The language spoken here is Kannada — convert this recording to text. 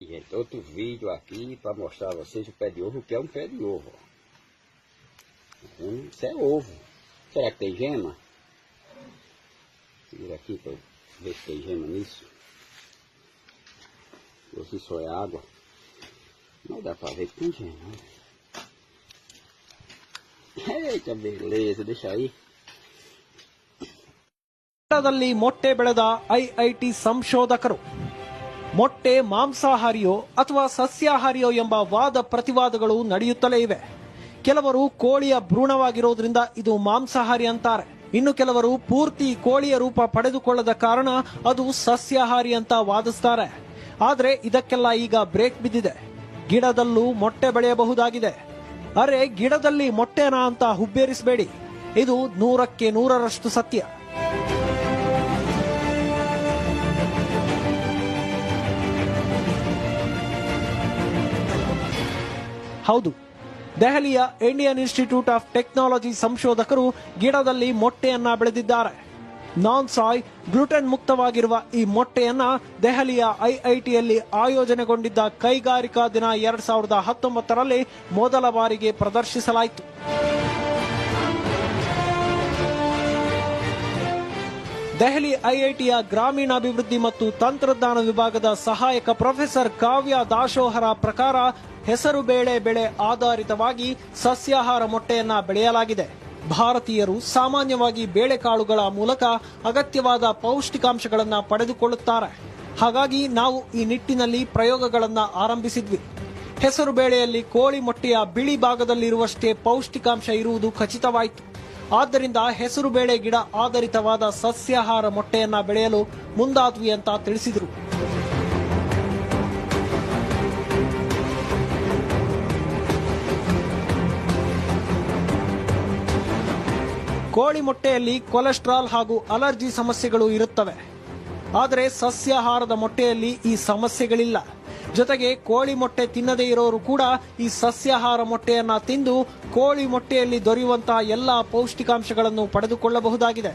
Gente, outro vídeo aqui para mostrar a vocês o pé de ovo, que é um pé de ovo. Isso é ovo. Será que tem gema? Vira aqui para ver se tem gema nisso. Ou se só é água. Não dá para ver que tem gema. Eita beleza, deixa aí. ದಲ್ಲಿ ಮೊಟ್ಟೆ ಬೆಳೆದ ಐಐಟಿ ಸಂಶೋಧಕರು ಮೊಟ್ಟೆ ಮಾಂಸಾಹಾರಿಯೋ ಅಥವಾ ಸಸ್ಯಾಹಾರಿಯೋ ಎಂಬ ವಾದ ಪ್ರತಿವಾದಗಳು ನಡೆಯುತ್ತಲೇ ಇವೆ. ಕೆಲವರು ಕೋಳಿಯ ಭ್ರೂಣವಾಗಿರೋದ್ರಿಂದ ಇದು ಮಾಂಸಾಹಾರಿ ಅಂತಾರೆ. ಇನ್ನು ಕೆಲವರು ಪೂರ್ತಿ ಕೋಳಿಯ ರೂಪ ಪಡೆದುಕೊಳ್ಳದ ಕಾರಣ ಅದು ಸಸ್ಯಾಹಾರಿ ಅಂತ ವಾದಿಸ್ತಾರೆ. ಆದರೆ ಇದಕ್ಕೆಲ್ಲ ಈಗ ಬ್ರೇಕ್ ಬಿದ್ದಿದೆ. ಗಿಡದಲ್ಲೂ ಮೊಟ್ಟೆ ಬೆಳೆಯಬಹುದಾಗಿದೆ. ಅರೆ, ಗಿಡದಲ್ಲಿ ಮೊಟ್ಟೆನಾ ಅಂತ ಹುಬ್ಬೇರಿಸಬೇಡಿ. ಇದು 100ಕ್ಕೆ 100ರಷ್ಟು ಸತ್ಯ. ಹೌದು, ದೆಹಲಿಯ ಇಂಡಿಯನ್ ಇನ್ಸ್ಟಿಟ್ಯೂಟ್ ಆಫ್ ಟೆಕ್ನಾಲಜಿ ಸಂಶೋಧಕರು ಗಿಡದಲ್ಲಿ ಮೊಟ್ಟೆಯನ್ನ ಬೆಳೆದಿದ್ದಾರೆ. ನಾನ್ ಸಾಯ್, ಗ್ಲುಟೆನ್ ಮುಕ್ತವಾಗಿರುವ ಈ ಮೊಟ್ಟೆಯನ್ನ ದೆಹಲಿಯ ಐಐಟಿಯಲ್ಲಿ ಆಯೋಜನೆಗೊಂಡಿದ್ದ ಕೈಗಾರಿಕಾ ದಿನ 2019ರಲ್ಲಿ ಮೊದಲ ಬಾರಿಗೆ ಪ್ರದರ್ಶಿಸಲಾಯಿತು. ದೆಹಲಿ ಐಐಟಿಯ ಗ್ರಾಮೀಣಾಭಿವೃದ್ಧಿ ಮತ್ತು ತಂತ್ರಜ್ಞಾನ ವಿಭಾಗದ ಸಹಾಯಕ ಪ್ರೊಫೆಸರ್ ಕಾವ್ಯ ದಾಶೋಹರ ಪ್ರಕಾರ ಹೆಸರು ಬೇಳೆ ಬೆಳೆ ಆಧಾರಿತವಾಗಿ ಸಸ್ಯಾಹಾರ ಮೊಟ್ಟೆಯನ್ನ ಬೆಳೆಯಲಾಗಿದೆ. ಭಾರತೀಯರು ಸಾಮಾನ್ಯವಾಗಿ ಬೇಳೆಕಾಳುಗಳ ಮೂಲಕ ಅಗತ್ಯವಾದ ಪೌಷ್ಟಿಕಾಂಶಗಳನ್ನು ಪಡೆದುಕೊಳ್ಳುತ್ತಾರೆ. ಹಾಗಾಗಿ ನಾವು ಈ ನಿಟ್ಟಿನಲ್ಲಿ ಪ್ರಯೋಗಗಳನ್ನು ಆರಂಭಿಸಿದ್ವಿ. ಹೆಸರು ಬೇಳೆಯಲ್ಲಿ ಕೋಳಿ ಮೊಟ್ಟೆಯ ಬಿಳಿ ಭಾಗದಲ್ಲಿರುವಷ್ಟೇ ಪೌಷ್ಟಿಕಾಂಶ ಇರುವುದು ಖಚಿತವಾಯಿತು. ಆದ್ದರಿಂದ ಹೆಸರು ಬೇಳೆ ಗಿಡ ಆಧಾರಿತವಾದ ಸಸ್ಯಾಹಾರ ಮೊಟ್ಟೆಯನ್ನ ಬೆಳೆಯಲು ಮುಂದಾದ್ವಿ ಅಂತ ತಿಳಿಸಿದರು. ಕೋಳಿ ಮೊಟ್ಟೆಯಲ್ಲಿ ಕೊಲೆಸ್ಟ್ರಾಲ್ ಹಾಗೂ ಅಲರ್ಜಿ ಸಮಸ್ಯೆಗಳು ಇರುತ್ತವೆ. ಆದರೆ ಸಸ್ಯಾಹಾರದ ಮೊಟ್ಟೆಯಲ್ಲಿ ಈ ಸಮಸ್ಯೆಗಳಿಲ್ಲ. ಜೊತೆಗೆ ಕೋಳಿ ಮೊಟ್ಟೆ ತಿನ್ನದೇ ಇರೋರು ಕೂಡ ಈ ಸಸ್ಯಾಹಾರ ಮೊಟ್ಟೆಯನ್ನ ತಿಂದು ಕೋಳಿ ಮೊಟ್ಟೆಯಲ್ಲಿ ದೊರೆಯುವಂತಹ ಎಲ್ಲಾ ಪೌಷ್ಟಿಕಾಂಶಗಳನ್ನು ಪಡೆದುಕೊಳ್ಳಬಹುದಾಗಿದೆ.